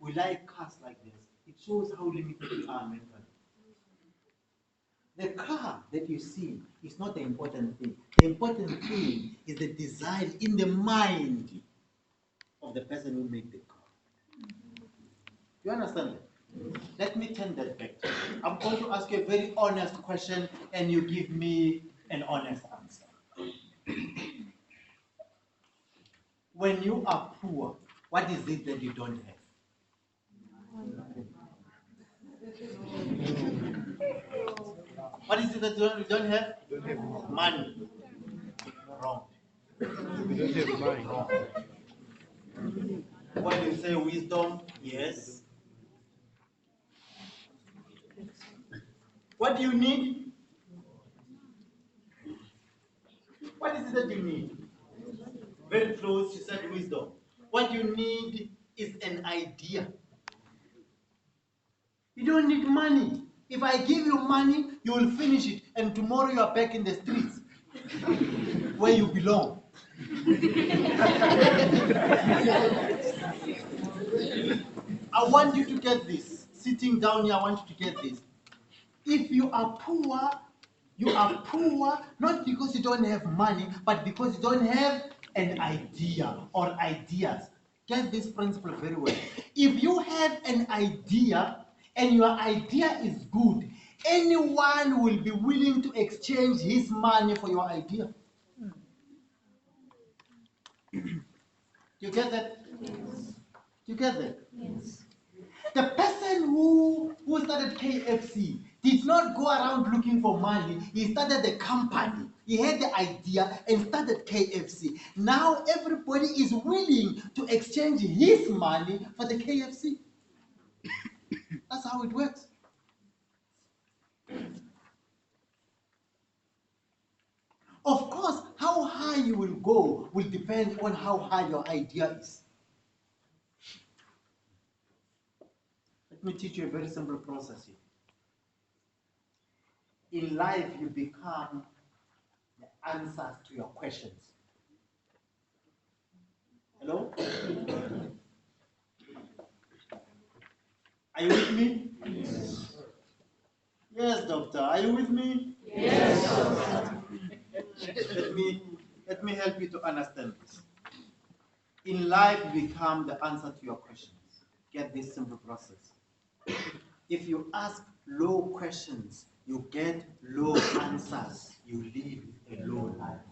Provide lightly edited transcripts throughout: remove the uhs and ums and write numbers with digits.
we like cars like this. It shows how limited we are mentally. The car that you see is not the important thing. The important thing is the design in the mind of the person who made the car. You understand that? Let me turn that back to you. I'm going to ask you a very honest question and you give me an honest answer. When you are poor, what is it that you don't have? What is it that you don't have? Money. Wrong. We don't have money. Wrong. When you say wisdom, yes. What do you need? What is it that you need? Very close, you said wisdom. What you need is an idea. You don't need money. If I give you money, you will finish it, and tomorrow you are back in the streets where you belong. I want you to get this. Sitting down here, I want you to get this. If you are poor not because you don't have money, but because you don't have an idea or ideas. Get this principle very well. If you have an idea and your idea is good, anyone will be willing to exchange his money for your idea. You get that? Yes. You get that? Yes. The person who started KFC did not go around looking for money. He started the company. He had the idea and started KFC. Now everybody is willing to exchange his money for the KFC. That's how it works. Of course, how high you will go will depend on how high your idea is. Let me teach you a very simple process here. In life, you become the answers to your questions. Hello? Are you with me? Yes. Yes, doctor. Are you with me? Yes, doctor. Let me help you to understand this. In life, you become the answer to your questions. Get this simple process. If you ask low questions, you get low answers. You live a low life.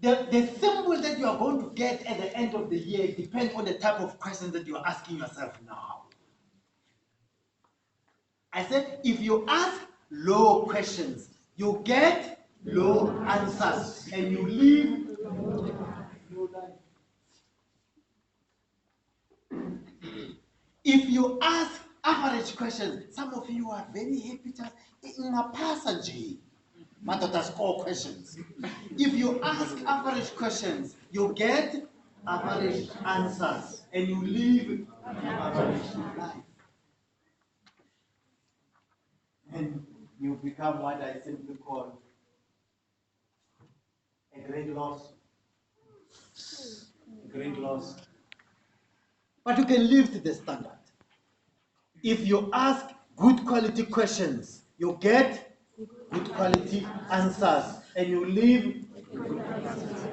The symbol that you are going to get at the end of the year depends on the type of questions that you are asking yourself now. I said, if you ask low questions, you get low answers, and you live low life. If you ask average questions, some of you are very happy to in a passage. But score questions. If you ask average questions, you get average answers, and you live average life. And you become what I simply call a great loss. A great loss. But you can live to the standard. If you ask good quality questions, you get good quality answers, and you live good answers.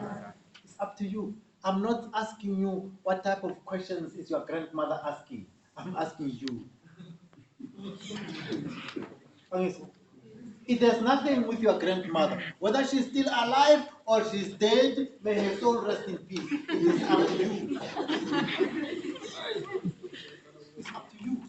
It's up to you. I'm not asking you what type of questions is your grandmother asking. I'm asking you. It has nothing with your grandmother. Whether she's still alive or she's dead, may her soul rest in peace. It is up to you. It's up to you.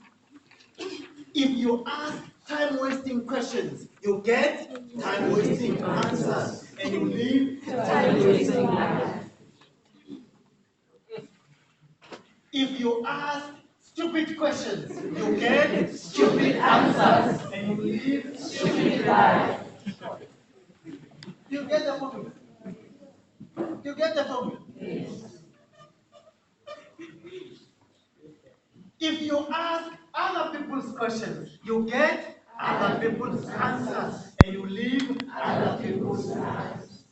If you ask time-wasting questions, you get time-wasting answers, and you live time-wasting life. If you ask stupid questions, you get stupid answers, and you live stupid life. You get the formula? You get the formula? Yes. If you ask other people's questions, you get other people's answers, and you live other people's lives.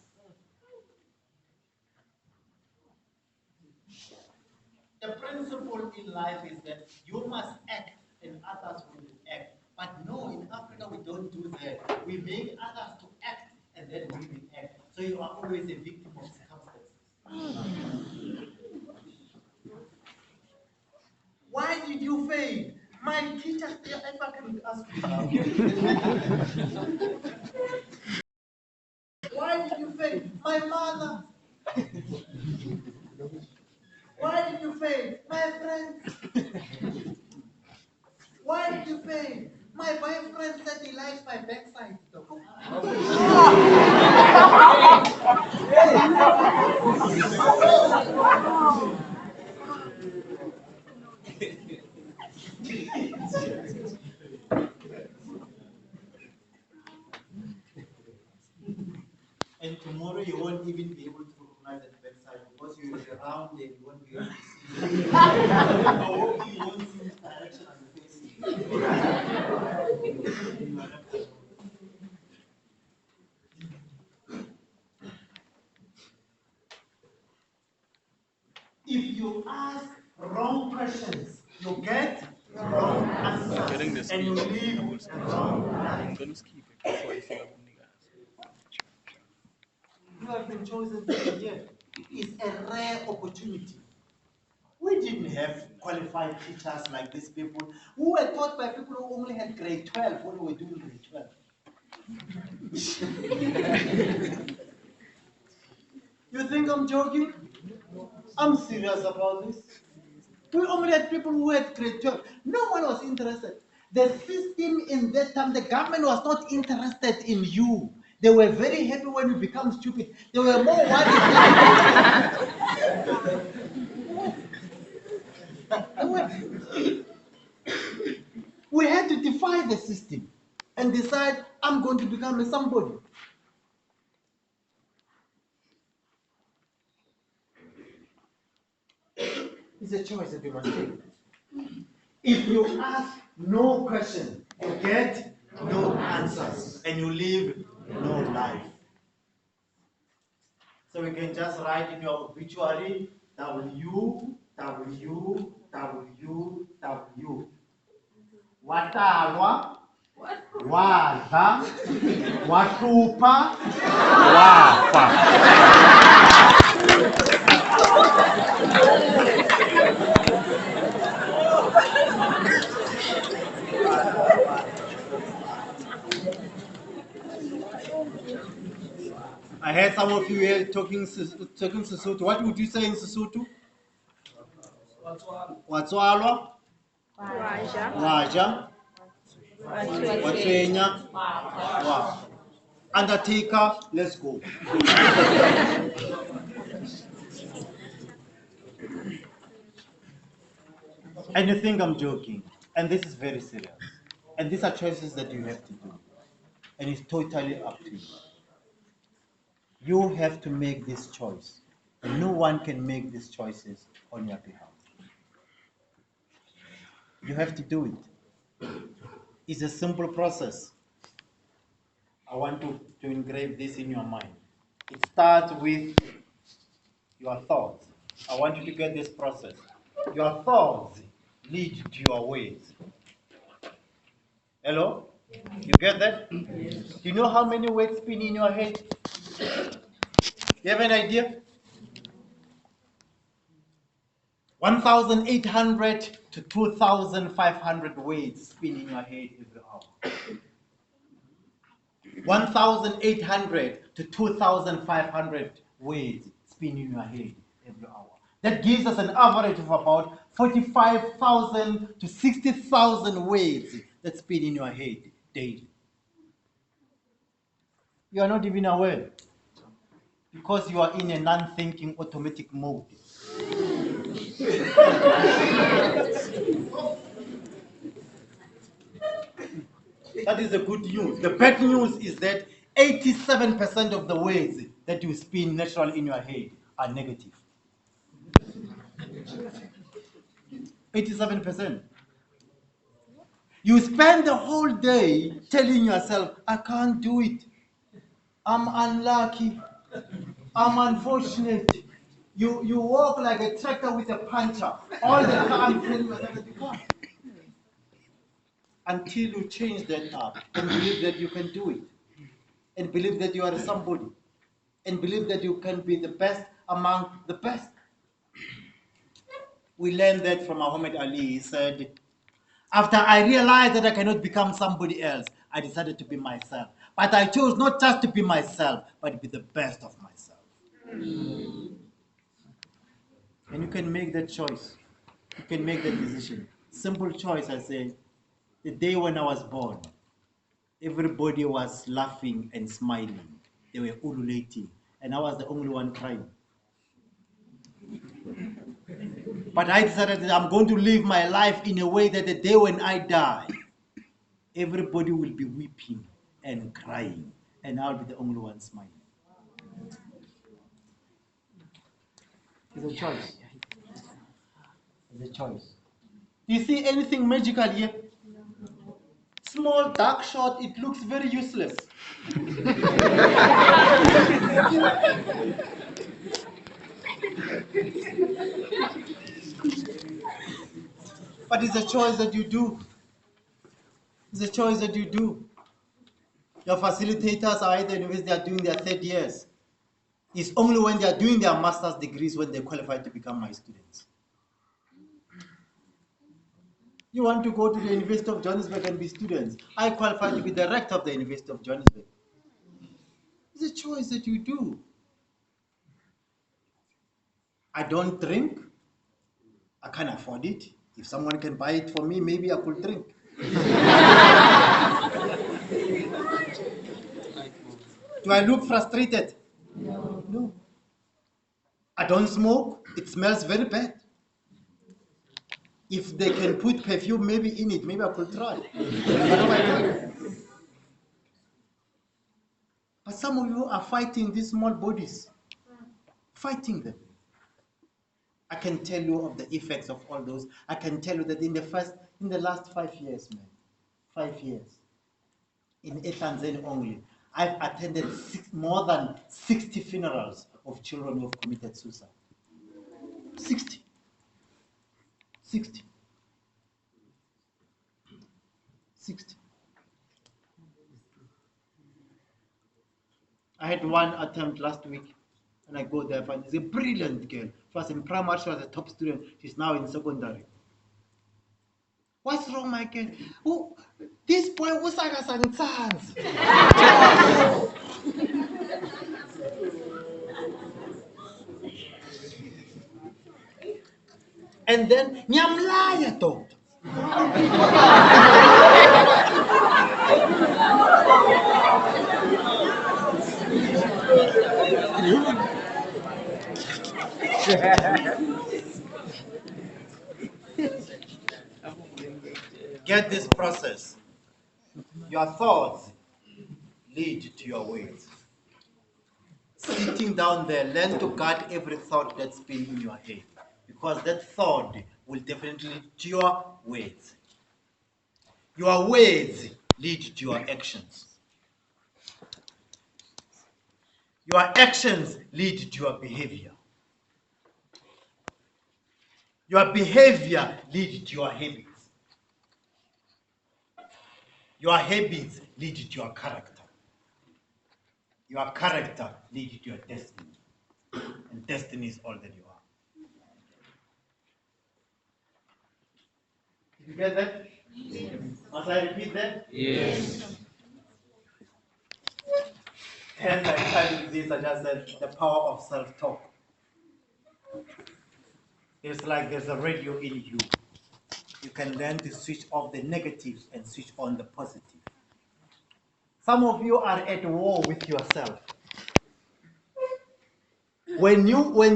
The principle in life is that you must act and others will act. But no, in Africa we don't do that. We make others to act and then we will act. So you are always a victim of circumstances. Why did you fail? My teacher, if I can ask you. Why did you fail? My mother. Why did you fail? My friends. Why did you fail? My boyfriend said he likes my backside. And tomorrow you won't even be able to recognize that backside because you will be around and you won't be able to see. You won't see which direction I'm facing. If you ask wrong questions, you get wrong answers. And you leave wrong answers. You have been chosen to be here. It's a rare opportunity. We didn't have qualified teachers like these people who were taught by people who only had grade 12 when we were doing grade 12. You think I'm joking? I'm serious about this. We only had people who had grade 12. No one was interested. The system in that time, the government was not interested in you. They were very happy when you become stupid. They were more worried. We had to defy the system and decide, I'm going to become a somebody. It's a choice that you must take. If you ask no question, you get no answers and you live no life. So we can just write in your obituary W, W, W, W. Watalwa, wadla, watupa, wafa. I heard some of you here talking Sesotho. What would you say in Sesotho? Watswalwa, Waja, Watswenya, Wow. Undertaker, let's go. And you think I'm joking. And this is very serious. And these are choices that you have to do. And it's totally up to you. You have to make this choice. And no one can make these choices on your behalf. You have to do it. It's a simple process. I want to engrave this in your mind. It starts with your thoughts. I want you to get this process. Your thoughts lead to your ways. Hello? You get that? Yes. Do you know how many ways spin in your head? You have an idea? 1,800 to 2,500 words spin in your head every hour. 1,800 to 2,500 words spin in your head every hour. That gives us an average of about 45,000 to 60,000 words that spin in your head daily. You are not even aware because you are in a non-thinking automatic mode. That is the good news. The bad news is that 87% of the words that you spin naturally in your head are negative. 87%. You spend the whole day telling yourself, I can't do it. I'm unlucky. I'm unfortunate. You walk like a tractor with a puncher. All the time telling yourself that you can't. Until you change that up and believe that you can do it. And believe that you are somebody. And believe that you can be the best among the best. We learned that from Muhammad Ali. He said, after I realized that I cannot become somebody else, I decided to be myself. But I chose not just to be myself, but to be the best of myself. And you can make that choice. You can make that decision. Simple choice, I say. The day when I was born, everybody was laughing and smiling. They were ululating. And I was the only one crying. But I decided that I'm going to live my life in a way that the day when I die, everybody will be weeping and crying, and I'll be the only one smiling. It's a choice. It's a choice. Do you see anything magical here? Small, dark shot, it looks very useless. But it's a choice that you do. It's a choice that you do. Your facilitators are at the university, they are doing their third years. It's only when they are doing their master's degrees when they qualify to become my students. You want to go to the University of Johannesburg and be students. I qualify to be the rector of the University of Johannesburg. It's a choice that you do. I don't drink. I can't afford it. If someone can buy it for me, maybe I could drink. Do I look frustrated? No. I don't smoke. It smells very bad. If they can put perfume maybe in it, maybe I could try. But some of you are fighting these small bodies. Fighting them. I can tell you of the effects of all those. I can tell you that in the last 5 years, man, 5 years, in Tanzania only, I've attended more than 60 funerals of children who have committed suicide. 60. 60. 60. I had one attempt last week, and I go there, and it's a brilliant girl. She was in primary, she was a top student. She's now in secondary. What's wrong, my girl? Oh, this boy was like a chance. And then, nyamlaya doctor. Get this process. Your thoughts lead to your words. Sitting down there, learn to guard every thought that's been in your head. Because that thought will definitely lead to your words. Your words lead to your actions. Your actions lead to your behavior. Your behavior leads to your habits. Your habits lead to your character. Your character leads to your destiny. And destiny is all that you are. Did you get that? Yes. Must I repeat that? Yes. And I titled this, I just said, the power of self-talk. It's like there's a radio in you. You can learn to switch off the negative and switch on the positive. Some of you are at war with yourself. When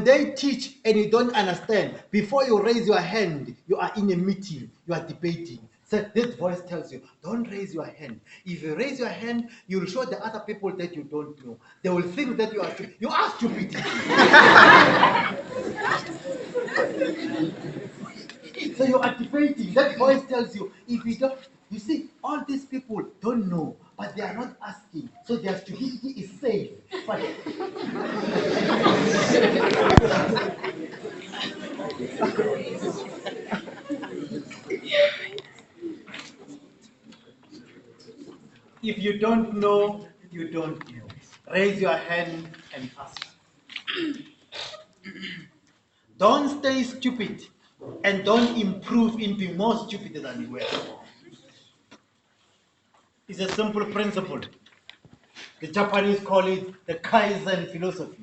they teach and you don't understand, before you raise your hand, you are in a meeting, you are debating. So this voice tells you, don't raise your hand. If you raise your hand, you'll show the other people that you don't know. They will think that you are stupid. So you are debating. That voice tells you, if you don't, you see, all these people don't know, but they are not asking. So their stupidity is safe. But If you don't know, you don't know. Raise your hand and ask. Don't stay stupid and don't improve in being more stupid than you were. It's a simple principle. The Japanese call it the Kaizen philosophy.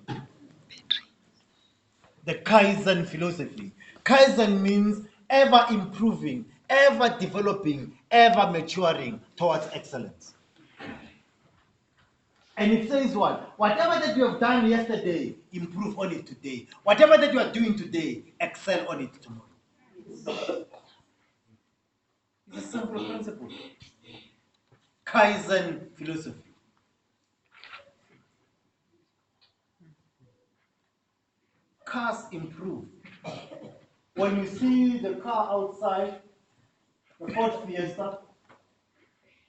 The Kaizen philosophy. Kaizen means ever improving, ever developing, ever maturing towards excellence. And it says what? Whatever that you have done yesterday, improve on it today. Whatever that you are doing today, excel on it tomorrow. It's a simple principle. Kaizen philosophy. Cars improve. When you see the car outside, the Ford Fiesta,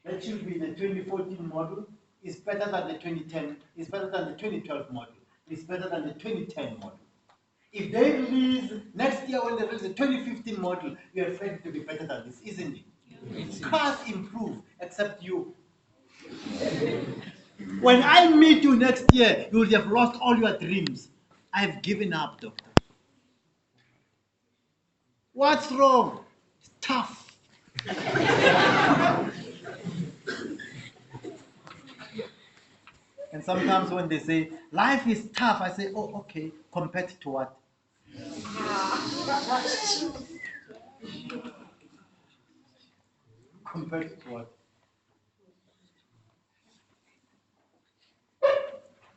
that should be the 2014 model, is better than the 2010, is better than the 2012 model, is better than the 2010 model. If they release next year when they release the 2015 model, you are afraid to be better than this, isn't it? Yes. Cars improve, except you. When I meet you next year, you will have lost all your dreams. I've given up, doctor. What's wrong? It's tough. And sometimes when they say, life is tough, I say, oh, okay, compared to what? Compared to what?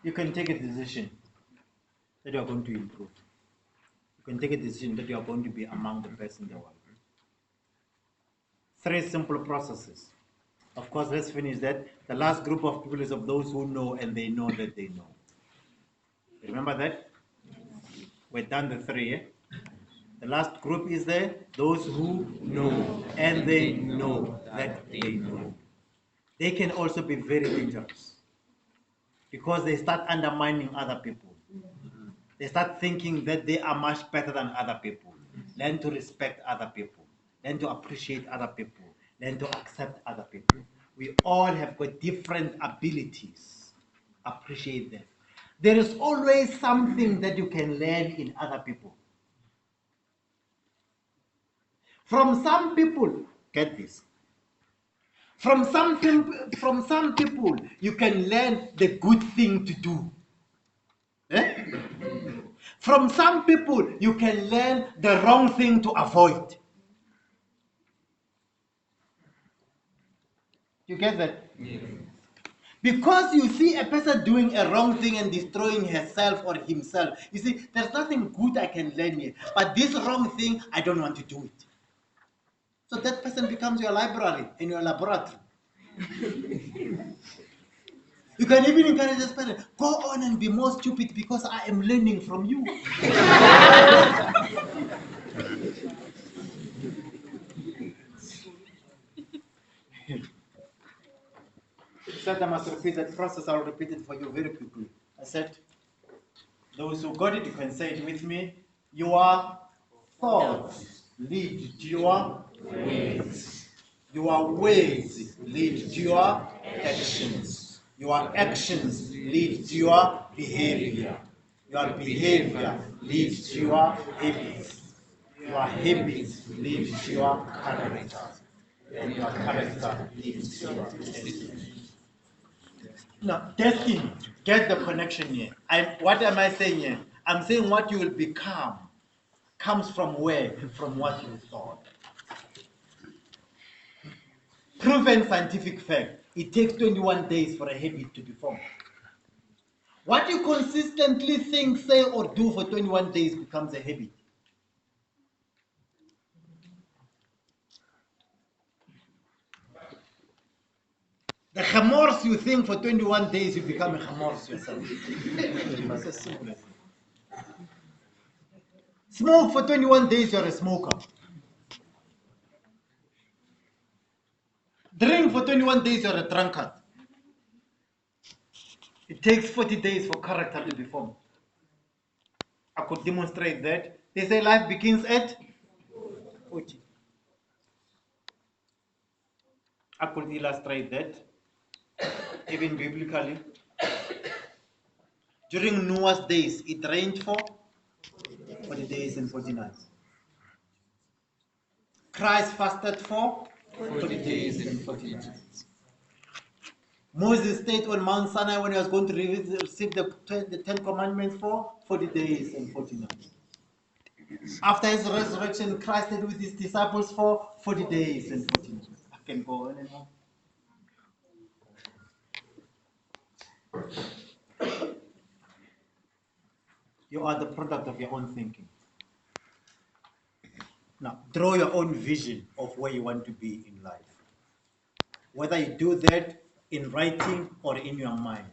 You can take a decision that you are going to improve. You can take a decision that you are going to be among the best in the world. 3 simple processes. Of course, let's finish that. The last group of people is of those who know and they know that they know. Remember that? We're done the 3, eh? The last group is there, those who know and they know that they know. They can also be very dangerous because they start undermining other people. They start thinking that they are much better than other people. Learn to respect other people. Learn to appreciate other people. Learn to accept other people. We all have got different abilities. Appreciate them. There is always something that you can learn in other people. From some people, get this. From some people, you can learn the good thing to do. Eh? From some people, you can learn the wrong thing to avoid. You get that? Yeah. Because you see a person doing a wrong thing and destroying herself or himself, you see, there's nothing good I can learn here. But this wrong thing, I don't want to do it. So that person becomes your library and your laboratory. You can even encourage this person, go on and be more stupid because I am learning from you. Said I must repeat that process. I'll repeat it for you very quickly. I said, those who got it, you can say it with me. Your thoughts lead to your ways. Your ways lead to your actions. Your actions lead to your behavior. Your behavior leads to your habits. Your habits lead to your character. And your character leads to your destiny. Now, destiny, get the connection here. What am I saying here? I'm saying what you will become comes from where? From what you thought. Proven scientific fact, it takes 21 days for a habit to be formed. What you consistently think, say, or do for 21 days becomes a habit. The chamors you think for 21 days, you become a chamors yourself. That's as simple as it. Smoke for 21 days, you're a smoker. Drink for 21 days, you're a drunkard. It takes 40 days for character to be formed. I could demonstrate that. They say life begins at 40. I could illustrate that. even biblically. During Noah's days, it rained for 40 days and 40 nights. Christ fasted for 40 days and 40 nights. Moses stayed on Mount Sinai when he was going to receive the 10 Commandments for 40 days and 40 nights. After his resurrection, Christ stayed with his disciples for 40 days and 40 nights. I can go on and on. You are the product of your own thinking. Now, draw your own vision of where you want to be in life. Whether you do that in writing or in your mind,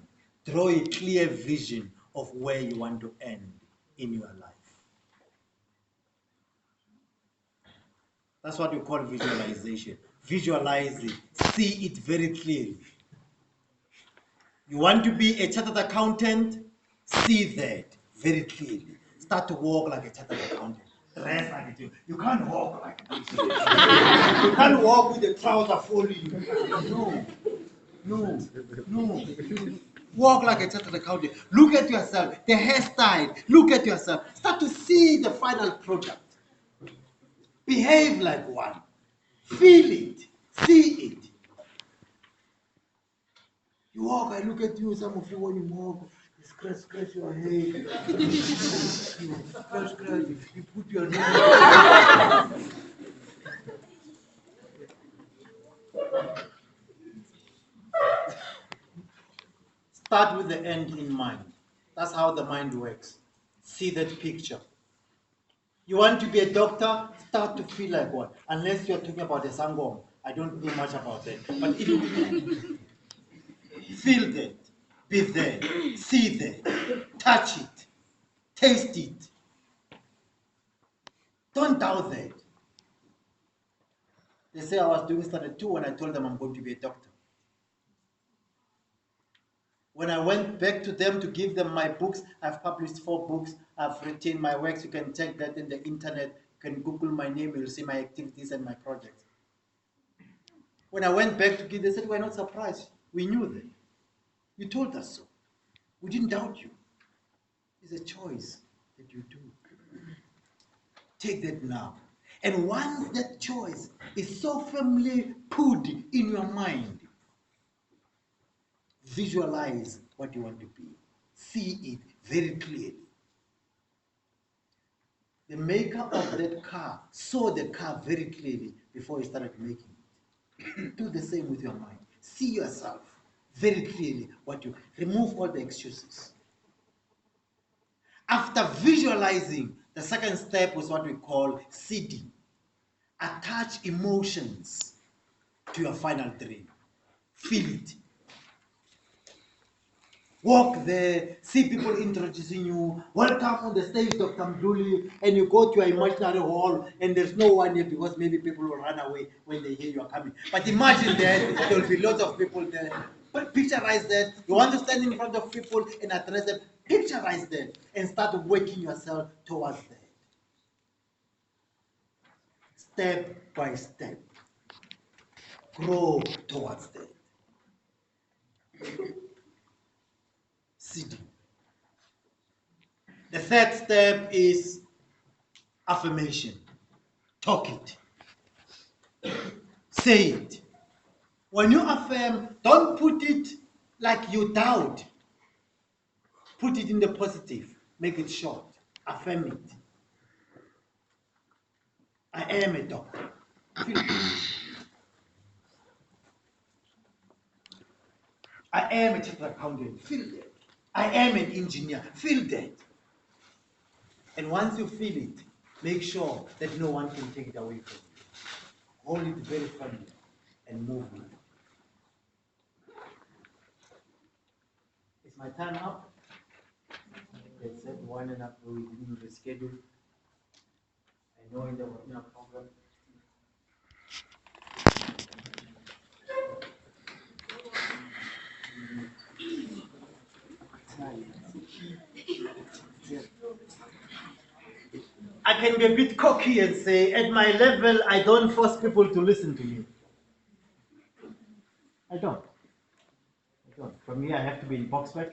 draw a clear vision of where you want to end in your life. That's what we call visualization. Visualize it, see it very clearly. You want to be a chartered accountant, see that very clearly. Start to walk like a chartered accountant. Dress like it. You can't walk like this. You can't walk with the trouser falling. No. Walk like a chartered accountant. Look at yourself. The hairstyle. Look at yourself. Start to see the final product. Behave like one. Feel it. See it. You walk, I look at you, some of you when you walk, you scratch your head. You scratch, you put your nose. Start with the end in mind. That's how the mind works. See that picture. You want to be a doctor, start to feel like one. Unless you're talking about a sangom. I don't know much about that. But feel that, be there, see that, touch it, taste it. Don't doubt that. They say I was doing standard 2 when I told them I'm going to be a doctor. When I went back to them to give them my books, I've published 4 books, I've written my works. You can check that in the internet. You can Google my name, you'll see my activities and my projects. When I went back to give, they said, we're not surprised. We knew that. You told us so. We didn't doubt you. It's a choice that you do. Take that now. And once that choice is so firmly put in your mind, visualize what you want to be. See it very clearly. The maker of that car saw the car very clearly before he started making it. Do the same with your mind. See yourself very clearly. Remove all the excuses. After visualizing, the second step was what we call seeding. Attach emotions to your final dream. Feel it. Walk there, see people introducing you. Welcome on the stage, Dr. Mdhluli, and you go to your imaginary hall and there's no one here because maybe people will run away when they hear you are coming. But imagine that there will be lots of people there. But picturize that. You want to stand in front of people and address them. Picturize that and start working yourself towards that. Step by step. Grow towards that. Seeding. The third step is affirmation. Talk it. Say it. When you affirm, don't put it like you doubt. Put it in the positive. Make it short. Affirm it. I am a doctor. I am a chartered accountant. Feel that. I am an engineer. Feel that. And once you feel it, make sure that no one can take it away from you. Hold it very firmly and move with it. Is my time up? Let's set 1.5 we didn't reschedule. I know in the webinar program. I can be a bit cocky and say, at my level, I don't force people to listen to me. I don't. So for me, I have to be in Boxback.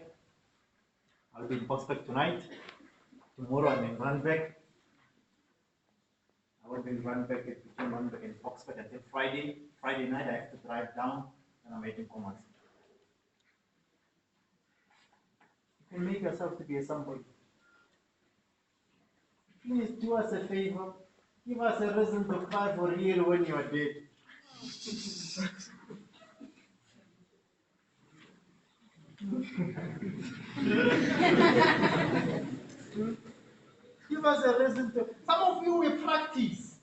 I'll be in Boxback tonight. Tomorrow I'm in Runback. I will be in Runback between Runback and Boxback until Friday. Friday night I have to drive down and I'm heading Commerce. You can make yourself to be a somebody. Please do us a favor. Give us a reason to cry for real when you are dead. Give us a reason to. Some of you will practice.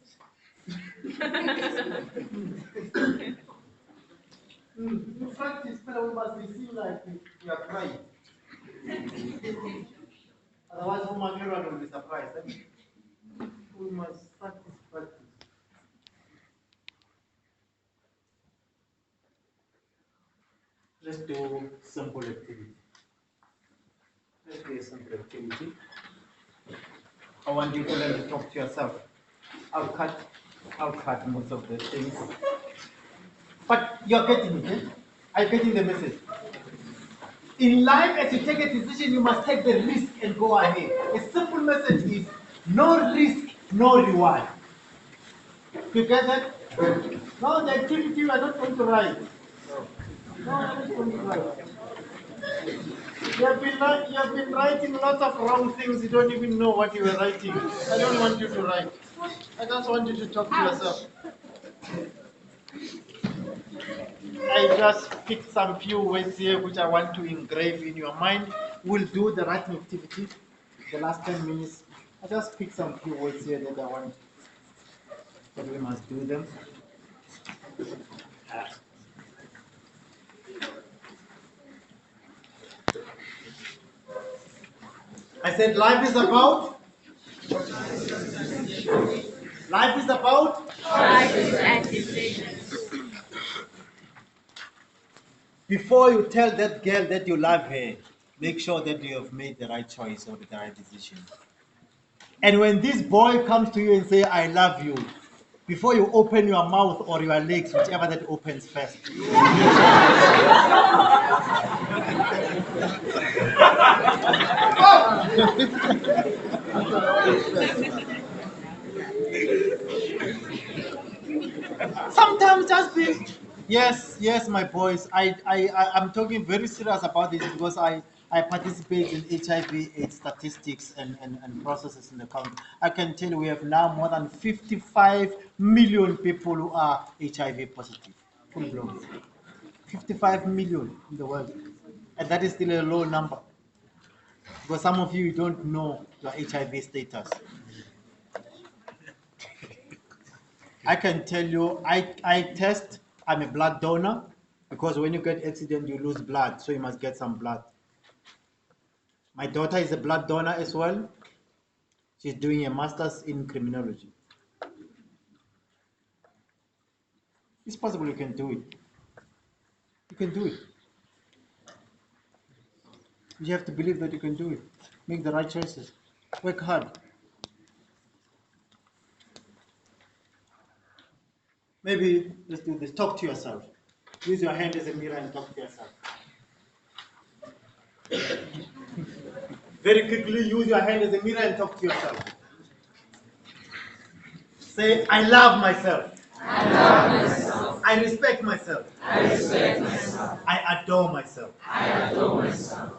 You practice, but we must be seen like we are crying. Otherwise, everyone will be surprised. We must practice. Let's do simple activity. Let's do a simple activity. I want you to learn to talk to yourself. I'll cut most of the things. But you're getting it, eh? I'm getting the message. In life, as you take a decision, you must take the risk and go ahead. A simple message is no risk, no reward. You get that? No, the activity you are not going to write. No, you're not going to write. You have been writing lots of wrong things. You don't even know what you were writing. I don't want you to write. I just want you to talk to yourself. I just picked some few words here which I want to engrave in your mind. We'll do the writing activity the last 10 minutes. I just picked some few words here that I want that we must do them. I said life is about Choices and decisions. Before you tell that girl that you love her, make sure that you have made the right choice or the right decision. And when this boy comes to you and say, I love you, before you open your mouth or your legs, whichever that opens first. Sometimes just be, yes, my boys. I'm talking very serious about this because I participate in HIV/AIDS statistics and processes in the country. I can tell you we have now more than 55 million people who are HIV positive, full blown. 55 million in the world, and that is still a low number because some of you don't know your HIV status. I can tell you, I test, I'm a blood donor, because when you get accident, you lose blood, so you must get some blood. My daughter is a blood donor as well. She's doing a master's in criminology. It's possible you can do it. You can do it. You have to believe that you can do it. Make the right choices. Work hard. Maybe, let's do this. Talk to yourself. Use your hand as a mirror and talk to yourself. Very quickly, use your hand as a mirror and talk to yourself. Say, I love myself. I love myself. I respect myself. I respect myself. I adore myself. I adore myself.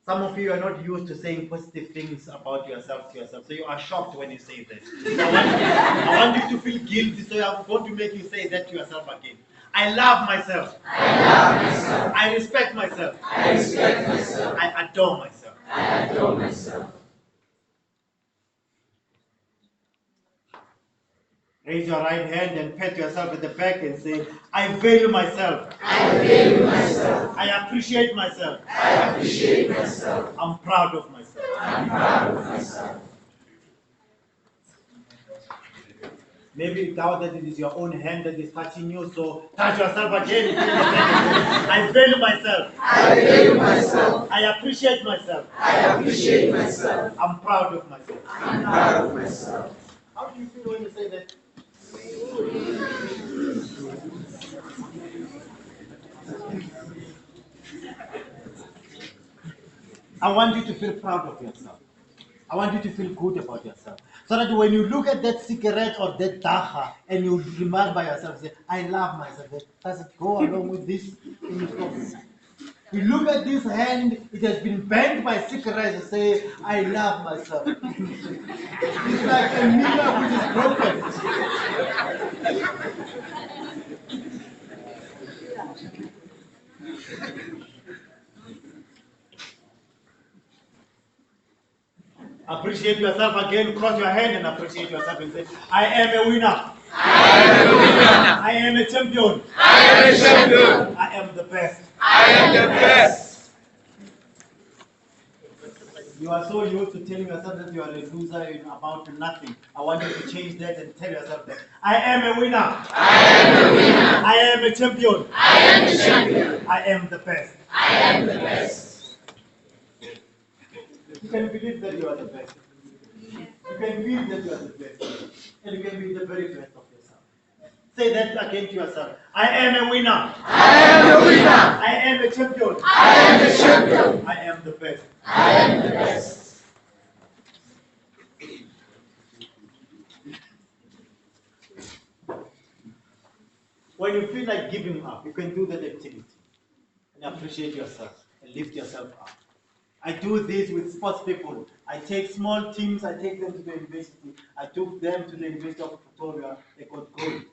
Some of you are not used to saying positive things about yourself to yourself, so you are shocked when you say that. So I want you to feel guilty, so I'm going to make you say that to yourself again. I love myself. I love myself. I respect myself. I respect myself. I adore myself. I adore myself. Raise your right hand and pat yourself at the back and say, I value myself. I value myself. I appreciate myself. I appreciate myself. I'm proud of myself. I'm proud of myself. Maybe you doubt that it is your own hand that is touching you, so touch yourself again. I value myself. I value myself. I appreciate myself. I appreciate myself. I'm proud of myself. I'm proud of myself. How do you feel when you say that? I want you to feel proud of yourself. I want you to feel good about yourself. So that when you look at that cigarette or that dacha and you remark by yourself, say, I love myself. Does it go along with this? You look at this hand, it has been bent by cigarettes and say, I love myself. It's like a mirror which is broken. Appreciate yourself again, cross your hand and appreciate yourself and say, I am a winner. I am a winner. I am a champion. I am a champion. I am the best. I am the best. You are so used to telling yourself that you are a loser in about nothing. I want you to change that and tell yourself that I am a winner. I am a winner. I am a champion. I am a champion. I am the best. I am the best. You can believe that you are the best. You can believe that you are the best. And you can be the very best of yourself. Say that again to yourself. I am a winner. I am a winner. I am a champion. I am a champion. I am the best. I am the best. When you feel like giving up, you can do that activity and appreciate yourself and lift yourself up. I do this with sports people. I take small teams, I take them to the university. I took them to the University of Pretoria. They got gold.